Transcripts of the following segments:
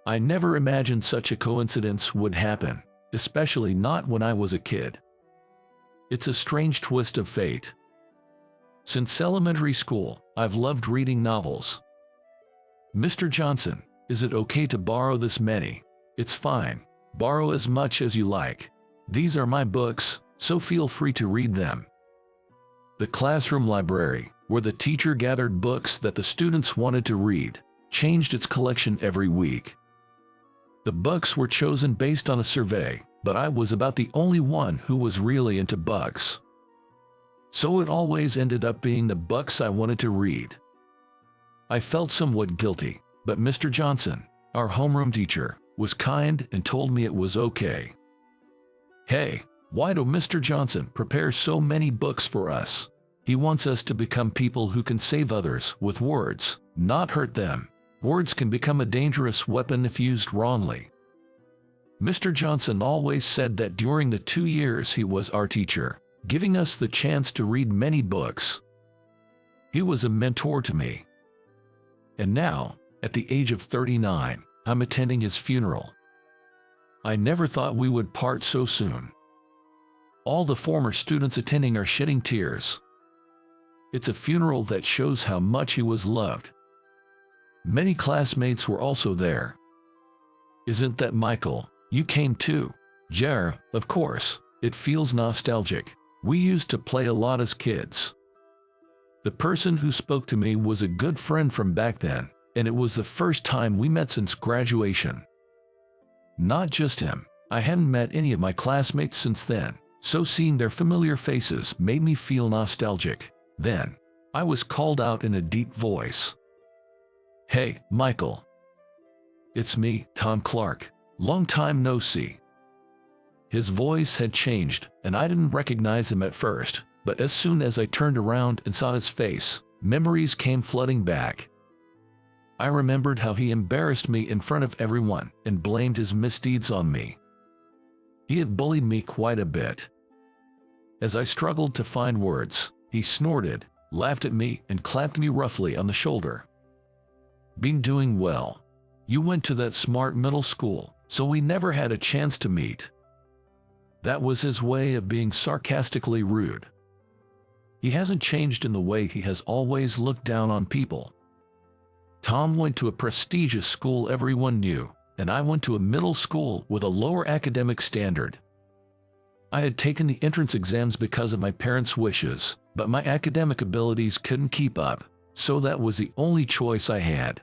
I never imagined such a coincidence would happen, especially not when I was a kid. It's a strange twist of fate. Since elementary school, I've loved reading novels. Mr. Johnson, is it okay to borrow this many? It's fine. Borrow as much as you like. These are my books, so feel free to read them. The classroom library, where the teacher gathered books that the students wanted to read, changed its collection every week. The books were chosen based on a survey, but I was about the only one who was really into books. So it always ended up being the books I wanted to read. I felt somewhat guilty, but Mr. Johnson, our homeroom teacher, was kind and told me it was okay. Hey, why do Mr. Johnson prepare so many books for us? He wants us to become people who can save others with words, not hurt them. Words can become a dangerous weapon if used wrongly. Mr. Johnson always said that during the 2 years he was our teacher, giving us the chance to read many books. He was a mentor to me. And now, at the age of 39, I'm attending his funeral. I never thought we would part so soon. All the former students attending are shedding tears. It's a funeral that shows how much he was loved. Many classmates were also there. Isn't that Michael? You came too. Jer, of course. It feels nostalgic. We used to play a lot as kids. The person who spoke to me was a good friend from back then, and it was the first time we met since graduation. Not just him. I hadn't met any of my classmates since then, so seeing their familiar faces made me feel nostalgic. Then, I was called out in a deep voice. Hey, Michael. It's me, Tom Clark. Long time no see. His voice had changed, and I didn't recognize him at first, but as soon as I turned around and saw his face, memories came flooding back. I remembered how he embarrassed me in front of everyone and blamed his misdeeds on me. He had bullied me quite a bit. As I struggled to find words, he snorted, laughed at me, and clapped me roughly on the shoulder. Been doing well. You went to that smart middle school, so we never had a chance to meet. That was his way of being sarcastically rude. He hasn't changed in the way he has always looked down on people. Tom went to a prestigious school everyone knew, and I went to a middle school with a lower academic standard. I had taken the entrance exams because of my parents' wishes, but my academic abilities couldn't keep up, so that was the only choice I had.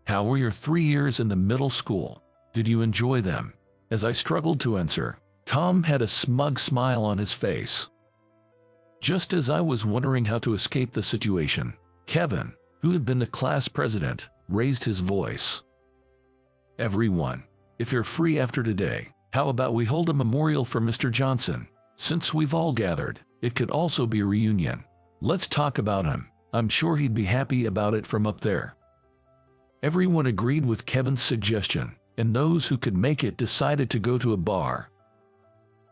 How were your 3 years in the middle school? Did you enjoy them? As I struggled to answer, Tom had a smug smile on his face. Just as I was wondering how to escape the situation, Kevin, who had been the class president, raised his voice. Everyone, if you're free after today, how about we hold a memorial for Mr. Johnson? Since we've all gathered, it could also be a reunion. Let's talk about him. I'm sure he'd be happy about it from up there. Everyone agreed with Kevin's suggestion, and those who could make it decided to go to a bar.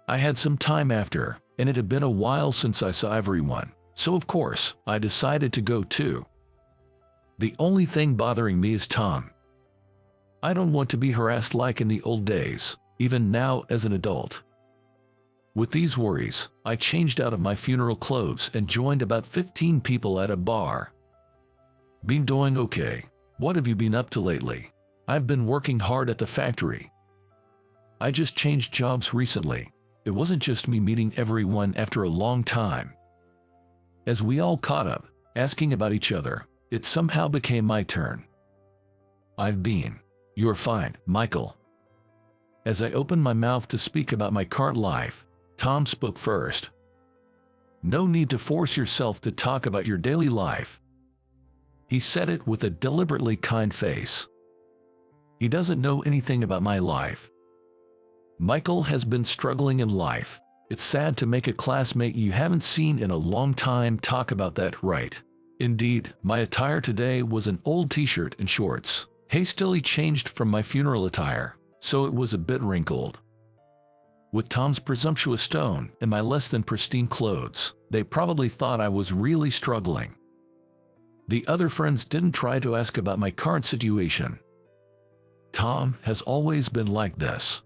I had some time after, and it had been a while since I saw everyone, so of course, I decided to go too. The only thing bothering me is Tom. I don't want to be harassed like in the old days, even now as an adult. With these worries, I changed out of my funeral clothes and joined about 15 people at a bar. Been doing okay. What have you been up to lately? I've been working hard at the factory. I just changed jobs recently. It wasn't just me meeting everyone after a long time. As we all caught up, asking about each other, it somehow became my turn. You're fine, Michael. As I opened my mouth to speak about my current life, Tom spoke first. No need to force yourself to talk about your daily life. He said it with a deliberately kind face. He doesn't know anything about my life. Michael has been struggling in life. It's sad to make a classmate you haven't seen in a long time talk about that, right? Indeed, my attire today was an old t-shirt and shorts, hastily changed from my funeral attire, so it was a bit wrinkled. With Tom's presumptuous tone and my less than pristine clothes, they probably thought I was really struggling. The other friends didn't try to ask about my current situation. Tom has always been like this.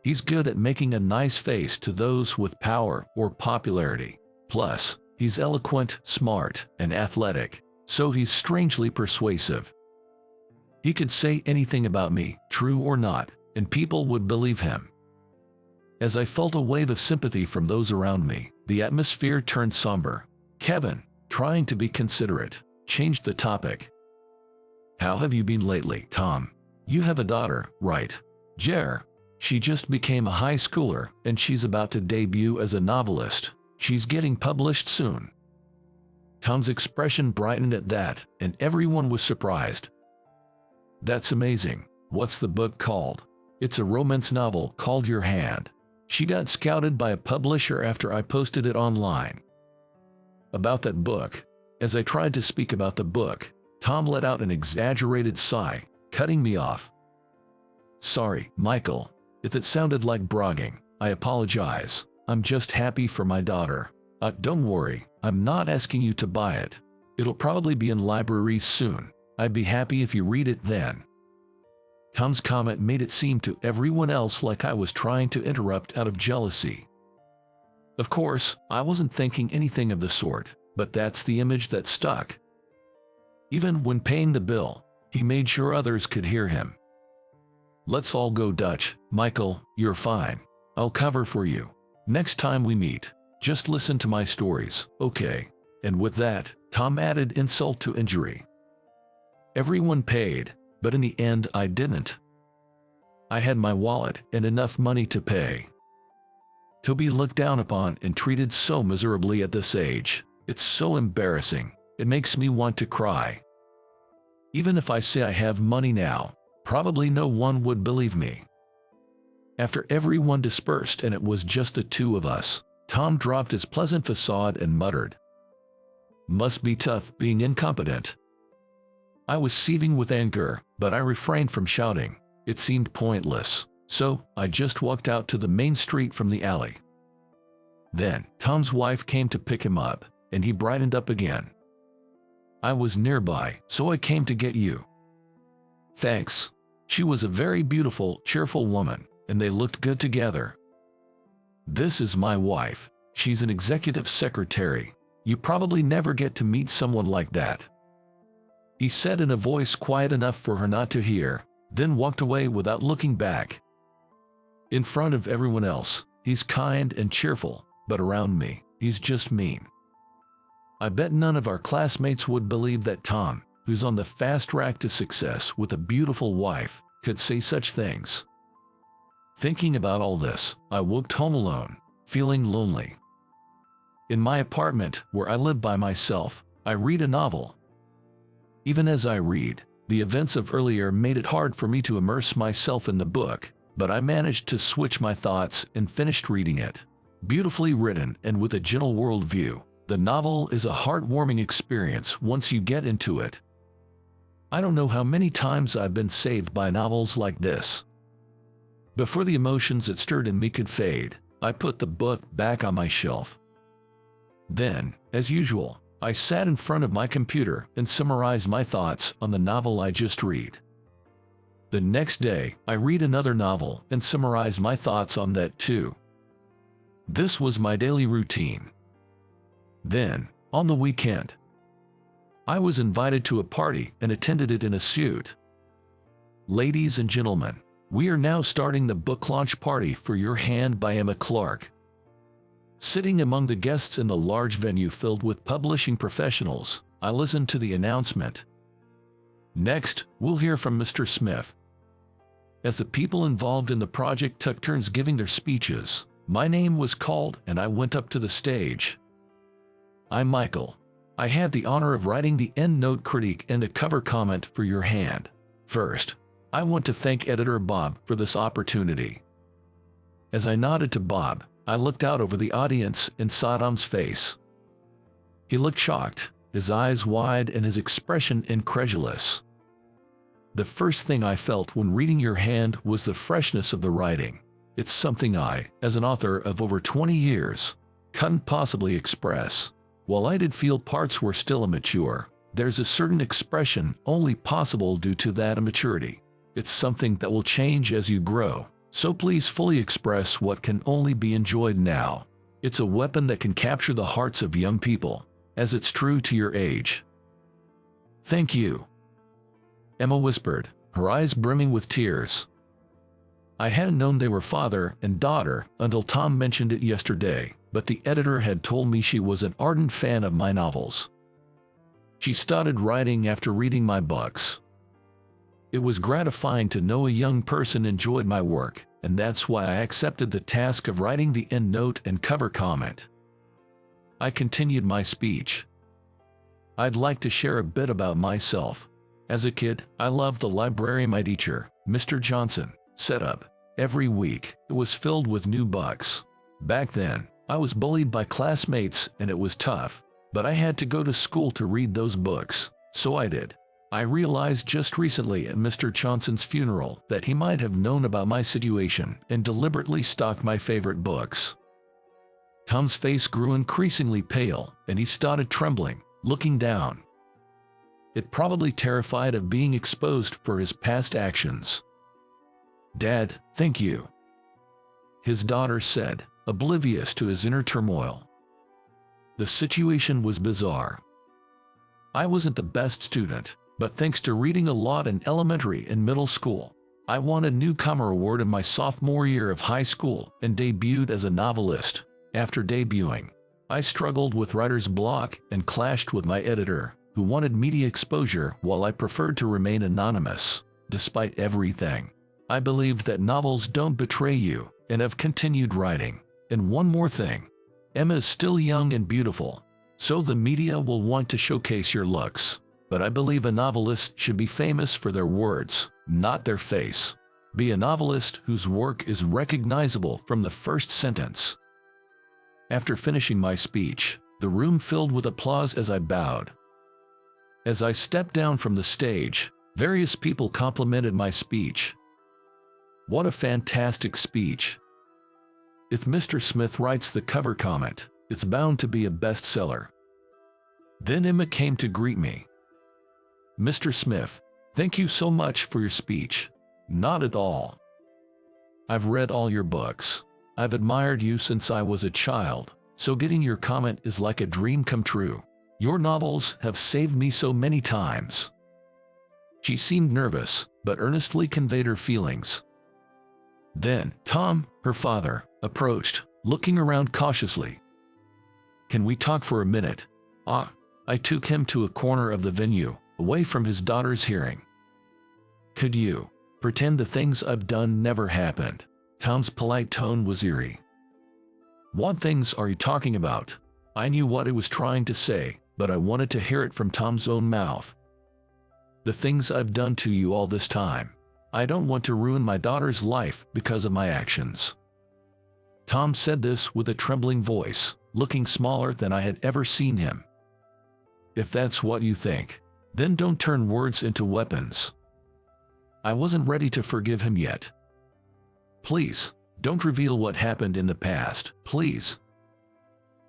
He's good at making a nice face to those with power or popularity. Plus, he's eloquent, smart, and athletic, so he's strangely persuasive. He could say anything about me, true or not, and people would believe him. As I felt a wave of sympathy from those around me, the atmosphere turned somber. Kevin, trying to be considerate, changed the topic. How have you been lately, Tom? You have a daughter, right? Jer. She just became a high schooler, and she's about to debut as a novelist. She's getting published soon. Tom's expression brightened at that, and everyone was surprised. That's amazing. What's the book called? It's a romance novel called Your Hand. She got scouted by a publisher after I posted it online. About that book. As I tried to speak about the book, Tom let out an exaggerated sigh, cutting me off. Sorry, Michael. If it sounded like bragging, I apologize. I'm just happy for my daughter. Don't worry, I'm not asking you to buy it. It'll probably be in libraries soon. I'd be happy if you read it then. Tom's comment made it seem to everyone else like I was trying to interrupt out of jealousy. Of course, I wasn't thinking anything of the sort, but that's the image that stuck. Even when paying the bill, he made sure others could hear him. Let's all go Dutch, Michael, you're fine. I'll cover for you. Next time we meet, just listen to my stories, okay? And with that, Tom added insult to injury. Everyone paid, but in the end I didn't. I had my wallet and enough money to pay. To be looked down upon and treated so miserably at this age, it's so embarrassing, it makes me want to cry. Even if I say I have money now, probably no one would believe me. After everyone dispersed and it was just the two of us, Tom dropped his pleasant facade and muttered, "Must be tough being incompetent." I was seething with anger, but I refrained from shouting. It seemed pointless, so I just walked out to the main street from the alley. Then, Tom's wife came to pick him up, and he brightened up again. I was nearby, so I came to get you. Thanks. She was a very beautiful, cheerful woman, and they looked good together. This is my wife. She's an executive secretary. You probably never get to meet someone like that. He said in a voice quiet enough for her not to hear, then walked away without looking back. In front of everyone else, he's kind and cheerful, but around me, he's just mean. I bet none of our classmates would believe that Tom, who's on the fast track to success with a beautiful wife, could say such things. Thinking about all this, I walked home alone, feeling lonely. In my apartment, where I live by myself, I read a novel. Even as I read, the events of earlier made it hard for me to immerse myself in the book, but I managed to switch my thoughts and finished reading it. Beautifully written and with a gentle worldview, the novel is a heartwarming experience once you get into it. I don't know how many times I've been saved by novels like this. Before the emotions it stirred in me could fade, I put the book back on my shelf. Then, as usual, I sat in front of my computer and summarized my thoughts on the novel I just read. The next day, I read another novel and summarize my thoughts on that too. This was my daily routine. Then, on the weekend, I was invited to a party and attended it in a suit. Ladies and gentlemen, we are now starting the book launch party for Your Hand by Emma Clark. Sitting among the guests in the large venue filled with publishing professionals, I listened to the announcement. Next, we'll hear from Mr. Smith. As the people involved in the project took turns giving their speeches, my name was called and I went up to the stage. I'm Michael. I had the honor of writing the endnote critique and the cover comment for Your Hand. First, I want to thank editor Bob for this opportunity. As I nodded to Bob, I looked out over the audience and saw Tom's face. He looked shocked, his eyes wide and his expression incredulous. The first thing I felt when reading Your Hand was the freshness of the writing. It's something I, as an author of over 20 years, couldn't possibly express. While I did feel parts were still immature, there's a certain expression only possible due to that immaturity. It's something that will change as you grow, so please fully express what can only be enjoyed now. It's a weapon that can capture the hearts of young people, as it's true to your age. Thank you. Emma whispered, her eyes brimming with tears. I hadn't known they were father and daughter until Tom mentioned it yesterday, but the editor had told me she was an ardent fan of my novels. She started writing after reading my books. It was gratifying to know a young person enjoyed my work, and that's why I accepted the task of writing the end note and cover comment. I continued my speech. I'd like to share a bit about myself. As a kid, I loved the library my teacher, Mr. Johnson, set up. Every week, it was filled with new books. Back then, I was bullied by classmates and it was tough, but I had to go to school to read those books, so I did. I realized just recently at Mr. Johnson's funeral that he might have known about my situation and deliberately stocked my favorite books. Tom's face grew increasingly pale and he started trembling, looking down. It probably terrified of being exposed for his past actions. Dad, thank you, his daughter said, oblivious to his inner turmoil. The situation was bizarre. I wasn't the best student, but thanks to reading a lot in elementary and middle school, I won a newcomer award in my sophomore year of high school and debuted as a novelist. After debuting, I struggled with writer's block and clashed with my editor, who wanted media exposure while I preferred to remain anonymous. Despite everything, I believed that novels don't betray you and have continued writing. And one more thing, Emma is still young and beautiful, so the media will want to showcase your looks. But I believe a novelist should be famous for their words, not their face. Be a novelist whose work is recognizable from the first sentence. After finishing my speech, the room filled with applause as I bowed. As I stepped down from the stage, various people complimented my speech. What a fantastic speech. If Mr. Smith writes the cover comment, it's bound to be a bestseller. Then Emma came to greet me. Mr. Smith, thank you so much for your speech. Not at all. I've read all your books. I've admired you since I was a child, so getting your comment is like a dream come true. Your novels have saved me so many times. She seemed nervous, but earnestly conveyed her feelings. Then, Tom, her father, approached, looking around cautiously. Can we talk for a minute? I took him to a corner of the venue, away from his daughter's hearing. Could you pretend the things I've done never happened? Tom's polite tone was eerie. What things are you talking about? I knew what he was trying to say, but I wanted to hear it from Tom's own mouth. The things I've done to you all this time. I don't want to ruin my daughter's life because of my actions. Tom said this with a trembling voice, looking smaller than I had ever seen him. If that's what you think, then don't turn words into weapons. I wasn't ready to forgive him yet. Please, don't reveal what happened in the past, please.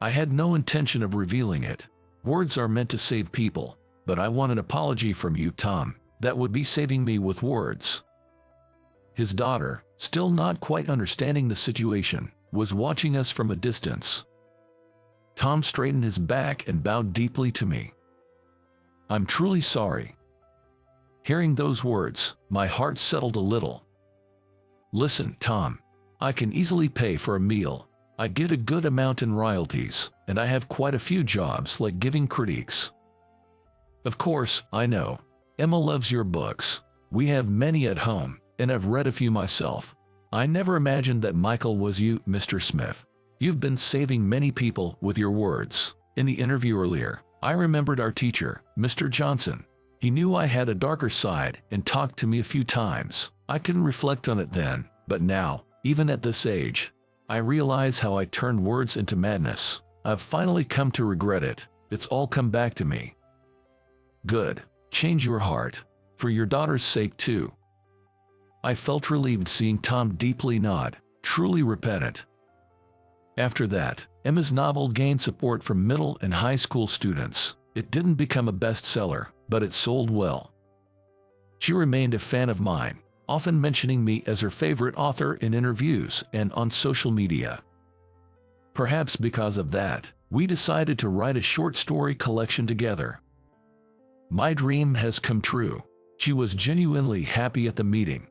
I had no intention of revealing it. Words are meant to save people, but I want an apology from you, Tom. That would be saving me with words. His daughter, still not quite understanding the situation, was watching us from a distance. Tom straightened his back and bowed deeply to me. I'm truly sorry. Hearing those words, my heart settled a little. Listen, Tom, I can easily pay for a meal. I get a good amount in royalties, and I have quite a few jobs like giving critiques. Of course, I know. Emma loves your books. We have many at home, and I've read a few myself. I never imagined that Michael was you, Mr. Smith. You've been saving many people with your words. In the interview earlier, I remembered our teacher, Mr. Johnson. He knew I had a darker side and talked to me a few times. I couldn't reflect on it then, but now, even at this age, I realize how I turned words into madness. I've finally come to regret it. It's all come back to me. Good. Change your heart. For your daughter's sake too. I felt relieved seeing Tom deeply nod, truly repentant. After that, Emma's novel gained support from middle and high school students. It didn't become a bestseller, but it sold well. She remained a fan of mine, often mentioning me as her favorite author in interviews and on social media. Perhaps because of that, we decided to write a short story collection together. My dream has come true. She was genuinely happy at the meeting.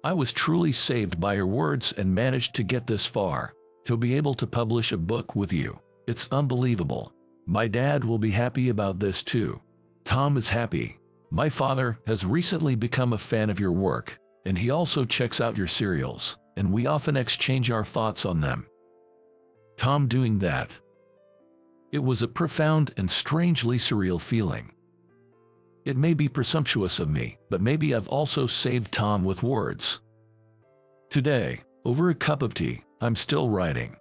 I was truly saved by her words and managed to get this far, to be able to publish a book with you. It's unbelievable. My dad will be happy about this too. Tom is happy. My father has recently become a fan of your work, and he also checks out your serials, and we often exchange our thoughts on them. Tom doing that. It was a profound and strangely surreal feeling. It may be presumptuous of me, but maybe I've also saved Tom with words. Today, over a cup of tea, I'm still writing.